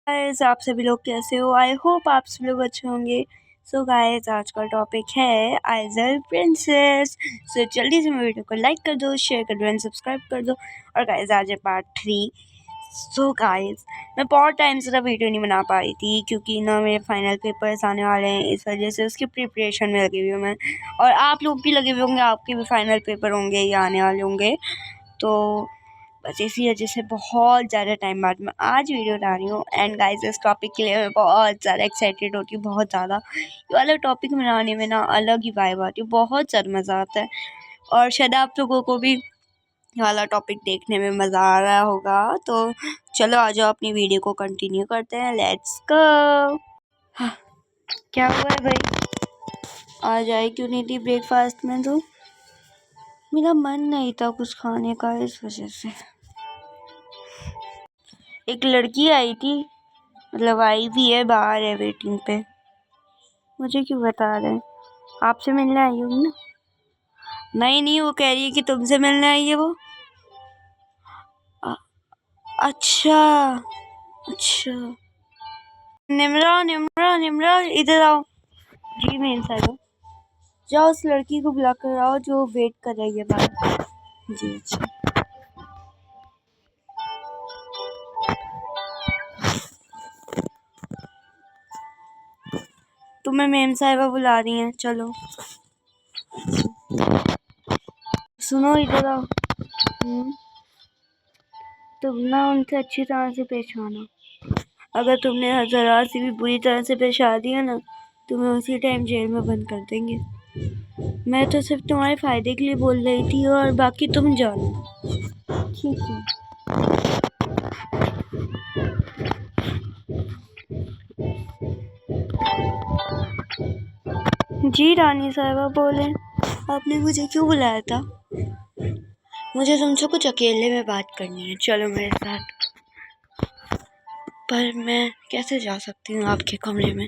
Guys, आप सभी लोग कैसे हो? आई होप आप सभी लोग अच्छे होंगे। सो गाइस, आज का टॉपिक है आइजल प्रिंसेस। सो जल्दी से मेरे वीडियो को लाइक कर दो, शेयर कर दो एंड सब्सक्राइब कर दो। और गाइस, आज है पार्ट 3। सो गाइस, मैं बहुत टाइम से वीडियो नहीं बना पा रही थी क्योंकि ना मेरे फाइनल पेपर्स आने वाले हैं, इस वजह से उसकी प्रिपरेशन में लगी हुई हूँ मैं। और आप लोग भी लगे हुए होंगे, आपके भी फाइनल पेपर होंगे या आने वाले होंगे। तो बस इसी वजह से बहुत ज़्यादा टाइम बाद मैं आज वीडियो बना रही हूँ। एंड गाइस, इस टॉपिक के लिए मैं बहुत ज़्यादा एक्साइटेड होती हूँ, बहुत ज़्यादा। ये वाला टॉपिक बनाने में ना अलग ही वाइब आती है, बहुत ज़्यादा मज़ा आता है। और शायद आप लोगों को भी ये वाला टॉपिक देखने में मज़ा आ रहा होगा। तो चलो आ जाओ, अपनी वीडियो को कंटिन्यू करते हैं। Let's go. क्या हुआ है भाई? आज आई क्यों नहीं थी ब्रेकफास्ट में? तो मेरा मन नहीं था कुछ खाने का, इस वजह से। एक लड़की आई थी, मतलब आई भी है, बाहर है वेटिंग पे। मुझे क्यों बता रहे हैं? आपसे मिलने आई होगी ना? नहीं नहीं, वो कह रही है कि तुमसे मिलने आई है वो। अच्छा अच्छा। निम्रा निम्रा निम्रा, इधर आओ। जी मेन साइड जाओ, उस लड़की को बुला कर आओ जो वेट कर रही है बाहर। जी अच्छा। तुम्हें मेम साहिबा बुला रही हैं, चलो। सुनो, इधर आओ। तुम ना उनसे अच्छी तरह से पेश आना। अगर तुमने ज़रा सी भी बुरी तरह से पेश आ दिया ना, तुम्हें उसी टाइम जेल में बंद कर देंगे। मैं तो सिर्फ तुम्हारे फ़ायदे के लिए बोल रही थी, और बाकी तुम जानो। ठीक है। जी रानी साहिबा, बोले। आपने मुझे क्यों बुलाया था? मुझे तुमसे कुछ अकेले में बात करनी है, चलो मेरे साथ। पर मैं कैसे जा सकती हूँ आपके कमरे में?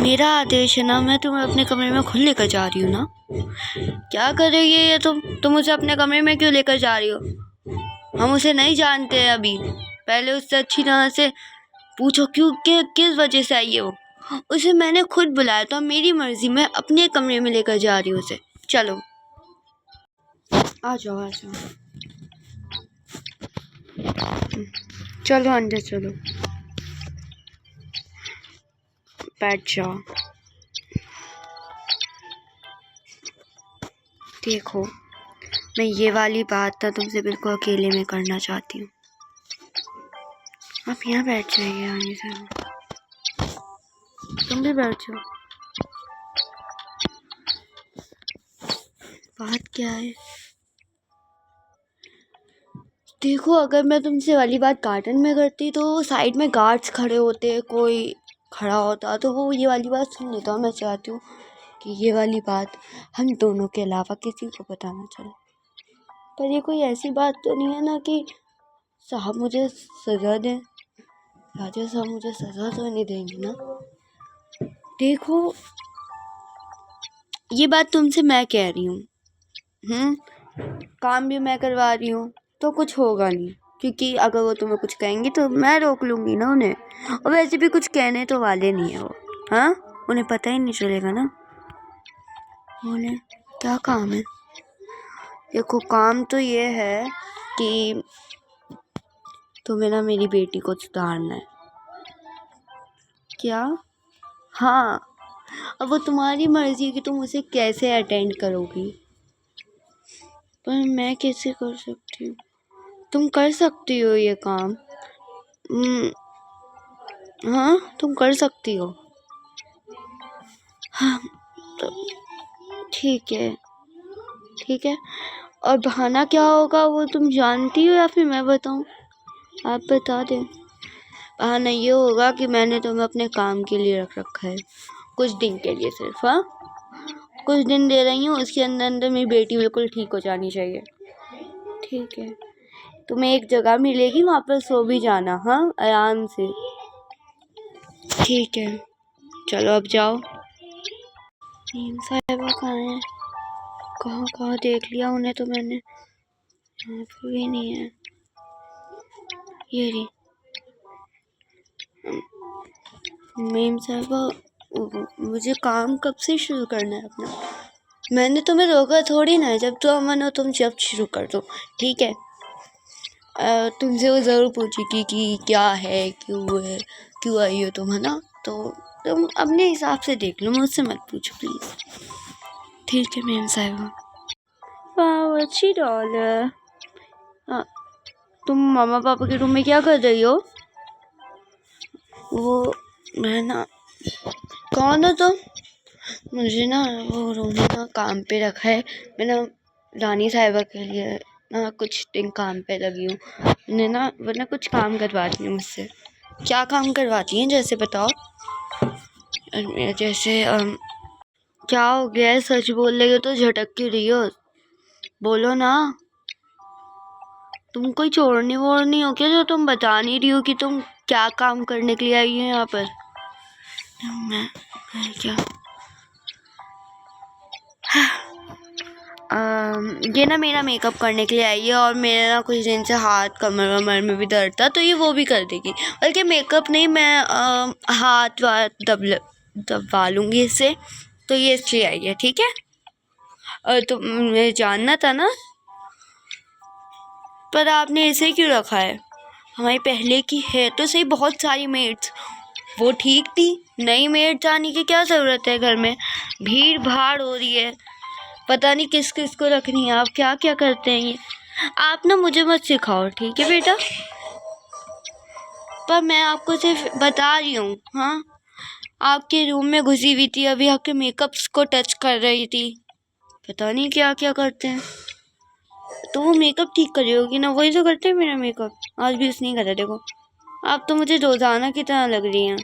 मेरा आदेश है ना, मैं तुम्हें अपने कमरे में खुद लेकर जा रही हूँ ना। क्या कर रही है ये तुम मुझे अपने कमरे में क्यों लेकर जा रही हो? हम उसे नहीं जानते हैं अभी। पहले उससे अच्छी तरह से पूछो क्यों, किस वजह से आई है वो। उसे मैंने खुद बुलाया था, मेरी मर्जी, मैं अपने कमरे में लेकर जा रही हूँ उसे। चलो आ जाओ आ जाओ, चलो अंदर चलो, बैठ जाओ। देखो, मैं ये वाली बात ना तुमसे बिल्कुल अकेले में करना चाहती हूँ। आप यहाँ बैठ जाइए, आगे से तुम भी बैठ जाओ। बात क्या है? देखो, अगर मैं तुमसे वाली बात गार्डन में करती तो साइड में गार्ड्स खड़े होते, कोई खड़ा होता तो वो ये वाली बात सुन लेता। मैं चाहती हूँ कि ये वाली बात हम दोनों के अलावा किसी को पता ना चले। पर ये कोई ऐसी बात तो नहीं है ना कि साहब मुझे सज़ा दें। राजा साहब मुझे सज़ा तो नहीं देंगे ना? देखो, ये बात तुमसे मैं कह रही हूँ, काम भी मैं करवा रही हूँ, तो कुछ होगा नहीं। क्योंकि अगर वो तुम्हें कुछ कहेंगी तो मैं रोक लूँगी ना उन्हें। और वैसे भी कुछ कहने तो वाले नहीं है वो। हाँ, उन्हें पता ही नहीं चलेगा ना। उन्हें क्या काम है? देखो, काम तो ये है कि तुम्हें ना मेरी बेटी को सुधारना है। क्या? हाँ, अब वो तुम्हारी मर्जी कि तुम उसे कैसे अटेंड करोगी। पर मैं कैसे कर सकती हूँ? तुम कर सकती हो ये काम। हाँ, तुम कर सकती हो। हाँ, तो ठीक है ठीक है। और बहाना क्या होगा वो तुम जानती हो या फिर मैं बताऊँ? आप बता दें। बहाना ये होगा कि मैंने तुम्हें अपने काम के लिए रख रखा है, कुछ दिन के लिए सिर्फ। हाँ, कुछ दिन दे रही हूँ, उसके अंदर अंदर मेरी बेटी बिल्कुल ठीक हो जानी चाहिए। ठीक है, तुम्हें एक जगह मिलेगी, वहाँ पर सो भी जाना। हाँ, आराम से। ठीक है, चलो अब जाओ। नीम साहिबा कहाँ है? कहाँ कहाँ देख लिया उन्हें तो मैंने, यहाँ पर भी नहीं है। ये रही। मेम साहबा, मुझे काम कब से शुरू करना है अपना? मैंने तुम्हें रोका थोड़ी ना है, जब तुम मन हो तुम जब शुरू कर दो, ठीक है। तुमसे वो ज़रूर पूछेगी कि क्या है, क्यों आई हो तुम, है ना? तो तुम अपने हिसाब से देख लो, मुझसे मत पूछो प्लीज़। ठीक है मेम साहबा। वाह अच्छी डॉल है। तुम मामा पापा के रूम में क्या कर रही हो? वो मैं ना, कौन हो तुम? मुझे ना वो रूम ना काम पे रखा है। मैं ना रानी साहिबा के लिए ना कुछ दिन काम पे लगी हूँ। उन्हें ना वो ना कुछ काम करवाती है मुझसे। क्या काम करवाती हैं जैसे बताओ? जैसे क्या हो गया है? सच बोल रही हो तो झटक क्यों रही हो? बोलो ना। तुम कोई चोरनी वोरनी हो क्या जो तुम बता नहीं रही हो कि तुम क्या काम करने के लिए आई हो यहाँ पर? मैं क्या ये ना मेरा मेकअप करने के लिए आई है और मेरा ना कुछ दिन से हाथ कमर वमर में भी दर्द था, तो ये वो भी कर देगी। बल्कि मेकअप नहीं, मैं हाथ वाथ दबवा लूँगी इससे, तो ये इसलिए आई है, ठीक है। और तो मुझे जानना था ना, पर आपने इसे क्यों रखा है? हमारी पहले की है तो सही बहुत सारी मेड्स, वो ठीक थी। नई मेड जाने की क्या ज़रूरत है? घर में भीड़ भाड़ हो रही है, पता नहीं किस किस को रखनी है। आप क्या क्या करते हैं ये? आप ना मुझे मत सिखाओ, ठीक है बेटा? पर मैं आपको सिर्फ बता रही हूँ। हाँ, आपके रूम में घुसी हुई थी, अभी आपके मेकअप्स को टच कर रही थी, पता नहीं क्या क्या करते हैं। तो वो मेकअप ठीक कर रही होगी ना, वही तो करते हैं मेरा मेकअप। आज भी उसने करा, देखो। आप तो मुझे रोज़ाना की तरह लग रही हैं।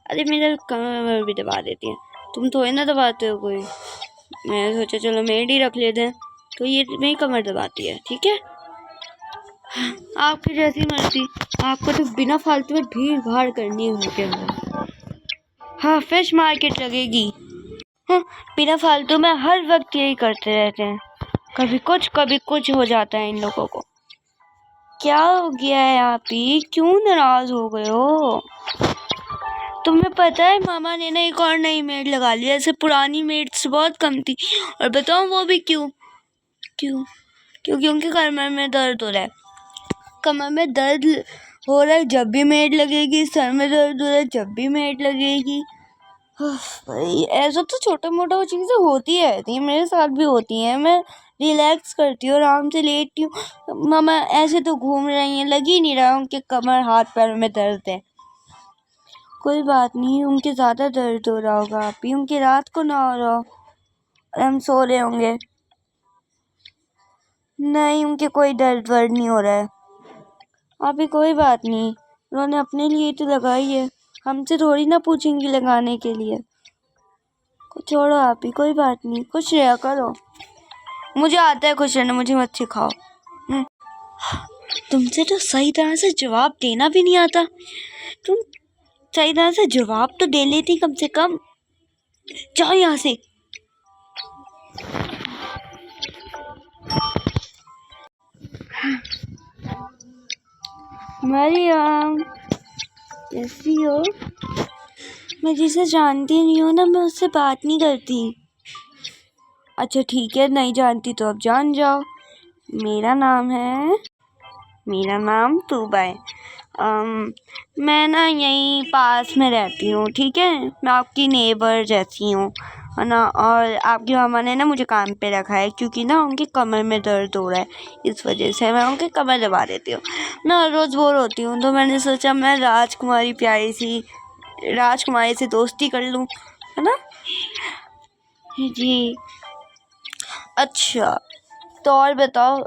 अरे मेरा कमर भी दबा देती है, तुम थोड़ी ना दबाते हो कोई। मैं सोचा चलो मेड ही रख लेते हैं, तो ये मेरी कमर दबाती है, ठीक है। आपकी जैसी मर्जी, आपको तो बिना फालतू में भीड़ भाड़ करनी है घर के अंदर। हाँ, फिश मार्केट लगेगी। हाँ, बिना फालतू में हर वक्त यही करते रहते हैं, कभी कुछ हो जाता है इन लोगों को। क्या हो गया है आप ही, क्यों नाराज हो गए हो? तुम्हें पता है मामा ने ना एक और नई मेड लगा ली, ऐसे पुरानी मेड्स बहुत कम थी। और बताओ वो भी क्यों? क्योंकि उनके कमर में दर्द हो रहा है। कमर में दर्द हो रहा है जब भी मेड लगेगी, सर में दर्द हो रहा है जब भी मेड लगेगी। भाई ऐसा तो छोटा मोटा चीज़ें होती है, मेरे साथ भी होती हैं। मैं रिलैक्स करती हूँ, आराम से लेटती हूँ। मामा ऐसे तो घूम रही हैं, लग ही नहीं रहा उनके कमर हाथ पैर में दर्द है। कोई बात नहीं, उनके ज़्यादा दर्द हो रहा होगा, आप ही उनकी रात को ना हो रहा हो, हम सो रहे होंगे। नहीं, उनके कोई दर्द वर्द नहीं हो रहा है। आप ही कोई बात नहीं, उन्होंने अपने लिए तो लगाई है, हमसे थोड़ी ना पूछेंगी लगाने के लिए। छोड़ो आप ही, कोई बात नहीं, खुश रहा करो। मुझे आता है खुश रहना, मुझे मत सिखाओ। तुमसे तो सही तरह से जवाब देना भी नहीं आता। तुम सही तरह से जवाब तो दे लेती कम से कम। जाओ यहाँ से। मरियम, कैसी हो? मैं जिसे जानती नहीं हूँ ना, मैं उससे बात नहीं करती। अच्छा ठीक है, नहीं जानती तो अब जान जाओ। मेरा नाम तूबा है। मैं ना यहीं पास में रहती हूँ, ठीक है। मैं आपकी नेबर जैसी हूँ, है ना। और आपकी मामा ने ना मुझे काम पे रखा है क्योंकि ना उनकी कमर में दर्द हो रहा है, इस वजह से मैं उनकी कमर दबा देती हूँ ना। रोज़ बोर होती हूँ तो मैंने सोचा मैं राजकुमारी से दोस्ती कर लूँ, है ना जी। अच्छा, तो और बताओ,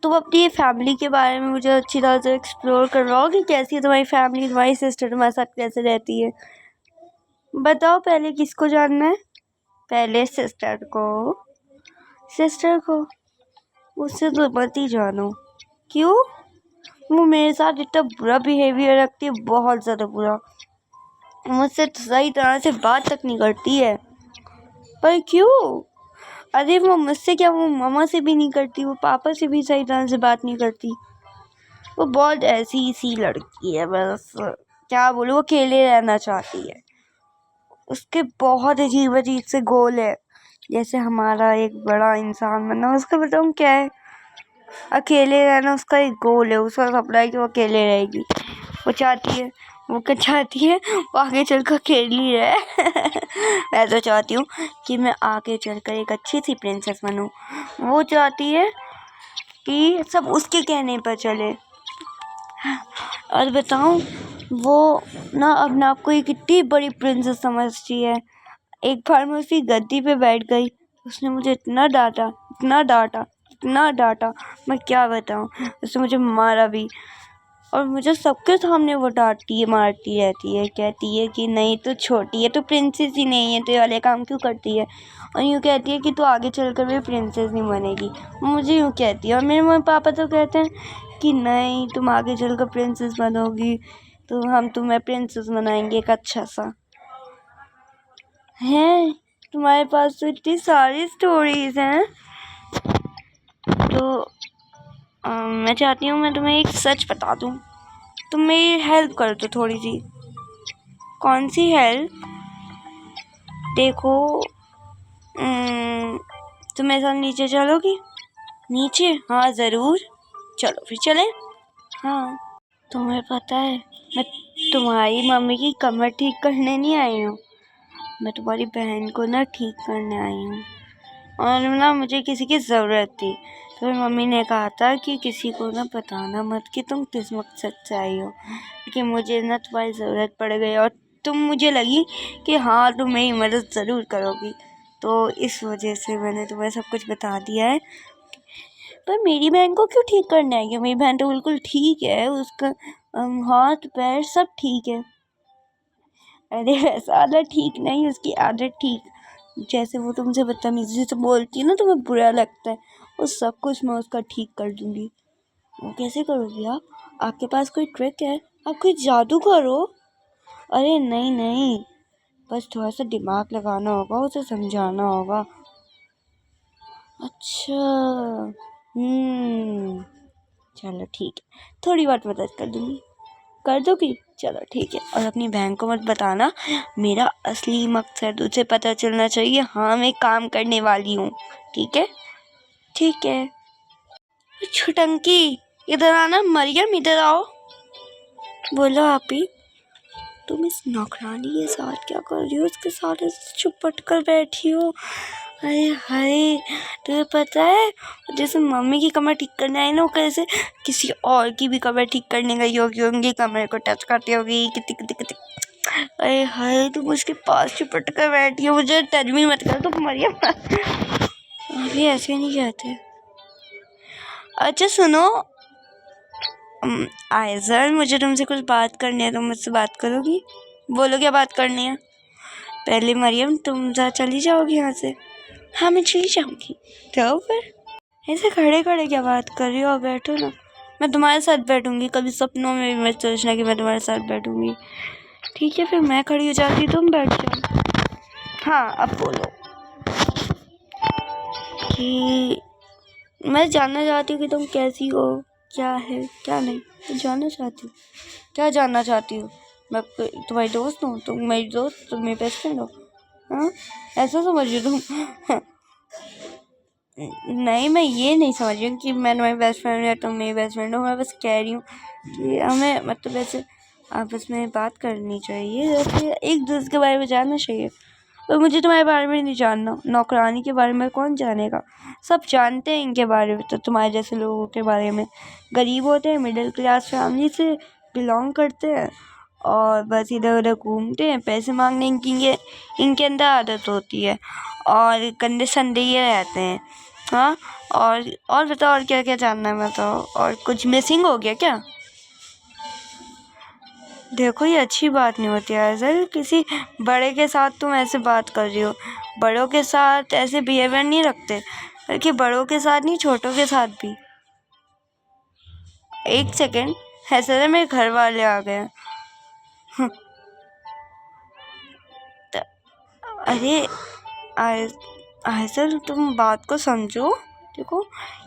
तुम अपनी फैमिली के बारे में मुझे अच्छी तरह से एक्सप्लोर करवाओ कि कैसी है तुम्हारी फैमिली, तुम्हारी सिस्टर तुम्हारे साथ कैसे रहती है। बताओ, पहले किसको जानना है? पहले सिस्टर को उससे तो मत ही जानो। क्यों? वो मेरे साथ इतना बुरा बिहेवियर रखती है, बहुत ज़्यादा बुरा। मुझसे तो सही तरह से बात तक नहीं करती है। पर क्यों? अरे वो मुझसे क्या, वो मामा से भी नहीं करती, वो पापा से भी सही तरह से बात नहीं करती। वो बहुत ऐसी सी लड़की है, बस क्या बोलूँ, वो अकेले रहना चाहती है। उसके बहुत अजीब अजीब से गोल है, जैसे हमारा एक बड़ा इंसान बनना। उसका बताऊँ क्या है, अकेले रहना उसका एक गोल है। उसका सपना है कि वो अकेले रहेगी। वो चाहती है, वो क्या चाहती है, वो आगे चलकर अकेली रहे। मैं तो चाहती हूँ कि मैं आगे चलकर एक अच्छी सी प्रिंसेस बनूँ। वो चाहती है कि सब उसके कहने पर चले। और बताऊँ, वो ना अपने आप को एक इतनी बड़ी प्रिंसेस समझती है। एक बार मैं उसकी गद्दी पे बैठ गई, उसने मुझे इतना डांटा, इतना डांटा, इतना डांटा, मैं क्या बताऊँ। उसने मुझे मारा भी, और मुझे सबके सामने वो डांटती है, मारती रहती है, कहती है कि नहीं तू छोटी है, तू प्रिंसेस ही नहीं है, तो ये वाले काम क्यों करती है। और यूँ कहती है कि तू आगे चलकर भी प्रिंसेस नहीं बनेगी। मुझे यूँ कहती है, और मेरे मम्मी पापा तो कहते हैं कि नहीं तुम आगे चलकर प्रिंसेस बनोगी, तो हम तुम्हें प्रिंसेस बनाएंगे एक अच्छा सा। हैं, तुम्हारे पास तो इतनी सारी स्टोरीज हैं। तो मैं चाहती हूँ मैं तुम्हें एक सच बता दूँ, तुम मेरी हेल्प कर दो थोड़ी सी। कौन सी हेल्प? देखो, तुम मेरे साथ नीचे चलोगी? नीचे? हाँ ज़रूर, चलो फिर चले। हाँ, तुम्हें पता है मैं तुम्हारी मम्मी की कमर ठीक करने नहीं आई हूँ, मैं तुम्हारी बहन को ना ठीक करने आई हूँ। और ना मुझे किसी की ज़रूरत थी, तो मेरी मम्मी ने कहा था कि किसी को ना बताना मत कि तुम किस मकसद से आई हो, क्योंकि मुझे ना तुम्हारी ज़रूरत पड़ गई और तुम मुझे लगी कि हाँ तुम मेरी मदद ज़रूर करोगी, तो इस वजह से मैंने तुम्हें सब कुछ बता दिया है। पर मेरी बहन को क्यों ठीक करना है? मेरी बहन तो बिल्कुल ठीक है, उसका हाथ पैर सब ठीक है। अरे वैसा आदत ठीक नहीं, उसकी आदत ठीक, जैसे वो तुमसे बदतमीजी से बोलती है ना तुम्हें बुरा लगता है, वो सब कुछ मैं उसका ठीक कर दूंगी। वो कैसे करोगी आप? आपके पास कोई ट्रिक है? आप कोई जादू करो? अरे नहीं नहीं, बस थोड़ा सा दिमाग लगाना होगा, उसे समझाना होगा। अच्छा, चलो ठीक है, थोड़ी बहुत मदद कर दूंगी। कर दोगी? चलो ठीक है। और अपनी बहन को मत बताना, मेरा असली मकसद उसे पता चलना चाहिए, हाँ मैं काम करने वाली हूँ। ठीक है? ठीक है। छुटंकी, इधर आना। मरियम इधर आओ। बोलो आप ही। तुम इस नौकरानी के साथ क्या कर रही हो? उसके साथ चुपट कर बैठी हो। अरे हाय, तुम्हें पता है जैसे मम्मी की कमर ठीक करने आई ना, वो कैसे किसी और की भी कमर ठीक करने गई होगी, उनकी कमर को टच करती होगी, कितनी कितनी कितनी। अरे हाय, तुम उसके पास चुपट कर बैठी हो, मुझे टच भी मत कर। तुम मरियम अभी ऐसे नहीं कहते। अच्छा सुनो, आयज़ल, मुझे तुमसे कुछ बात करनी है, तुम मुझसे बात करोगी? बोलो क्या बात करनी है। पहले मरियम तुम चली जाओगी यहाँ से? हाँ मैं चली जाऊँगी। तो फिर ऐसे खड़े खड़े क्या बात कर रही हो? बैठो ना, मैं तुम्हारे साथ बैठूंगी। कभी सपनों में भी मत सोचना कि मैं तुम्हारे साथ बैठूंगी। ठीक है, फिर मैं खड़ी हो जाती, तुम बैठ जाओ। हाँ अब बोलो। कि मैं जानना चाहती हूँ कि तुम कैसी हो, क्या है क्या नहीं, तो जानना चाहती हूँ। क्या जानना चाहती हो? मैं तुम्हारी दोस्त हूँ? तुम मेरी दोस्त, तुम मेरी बेस्ट फ्रेंड हो? हाँ, ऐसा समझ रही हो तुम? नहीं, मैं ये नहीं समझ रही हूँ कि मैं तुम्हारी बेस्ट फ्रेंड हूँ या तुम मेरी बेस्ट फ्रेंड हो। मैं बस कह रही हूँ कि हमें मतलब ऐसे आपस में बात करनी चाहिए, जैसे एक दूसरे के बारे में जानना चाहिए। और मुझे तुम्हारे बारे में नहीं जानना, नौकरानी के बारे में कौन जानेगा? सब जानते हैं इनके बारे में, तो तुम्हारे जैसे लोगों के बारे में। गरीब होते हैं, मिडिल क्लास फैमिली से बिलोंग करते हैं और बस इधर उधर घूमते हैं, पैसे मांगने इनके अंदर आदत होती है और गंदे संदे ये रहते हैं। हाँ, और बताओ, और क्या क्या जानना है बताओ? और कुछ मिसिंग हो गया क्या? देखो ये अच्छी बात नहीं होती है सर, किसी बड़े के साथ तुम ऐसे बात कर रही हो। बड़ों के साथ ऐसे बिहेवियर नहीं रखते, बल्कि बड़ों के साथ नहीं, छोटों के साथ भी। एक सेकेंड, है सर मेरे घर वाले आ गए। अरे सर तुम बात को समझो। देखो,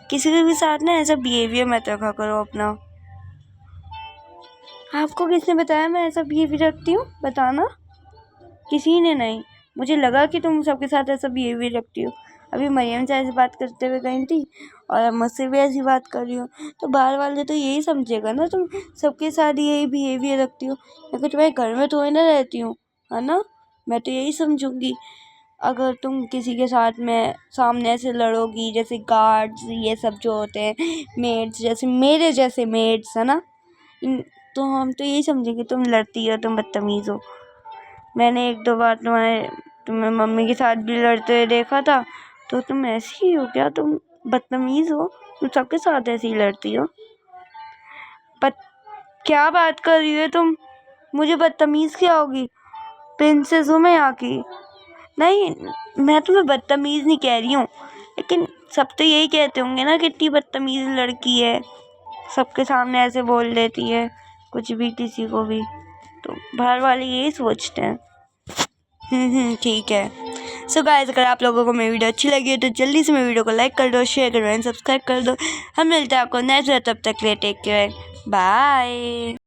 किसी के भी साथ ना ऐसा बिहेवियर मत रखा करो अपना। आपको किसने बताया मैं ऐसा बिहेवियर रखती हूँ? बताना। किसी ने नहीं, मुझे लगा कि तुम सबके साथ ऐसा बिहेवियर रखती हो। अभी मरियम से ऐसी बात करते हुए गई थी और अब मुझसे भी ऐसी बात कर रही हो, तो बाहर वाले तो यही समझेगा ना तुम सबके साथ यही बिहेवियर रखती हो, क्योंकि तुम्हारे घर में थोड़ी ना रहती हूँ, है ना। मैं तो यही समझूंगी। अगर तुम किसी के साथ में सामने से लड़ोगी, जैसे गार्ड्स ये सब जो होते हैं, मेड्स जैसे मेरे जैसे मेड्स, है ना, तो हम तो यही समझेंगे तुम लड़ती हो, तुम बदतमीज़ हो। मैंने 1-2 बार तुम्हें मम्मी के साथ भी लड़ते हुए देखा था, तो तुम ऐसी ही हो क्या? तुम बदतमीज़ हो, तुम सबके साथ ऐसे ही लड़ती हो। क्या बात कर रही हो तुम? मुझे बदतमीज़ क्या होगी? प्रिंसेस हूँ मैं यहाँ की। नहीं, मैं तुम्हें बदतमीज़ नहीं कह रही हूँ, लेकिन सब तो यही कहते होंगे ना कितनी बदतमीज़ लड़की है, सबके सामने ऐसे बोल देती है कुछ भी किसी को भी, तो बाहर वाले यही सोचते हैं। ठीक है। सो गाइस, अगर आप लोगों को मेरी वीडियो अच्छी लगी है तो जल्दी से मेरी वीडियो को लाइक कर दो, शेयर कर दो एंड सब्सक्राइब कर दो। हम मिलते हैं आपको नेक्स्ट, तब तक के लिए टेक केयर, बाय।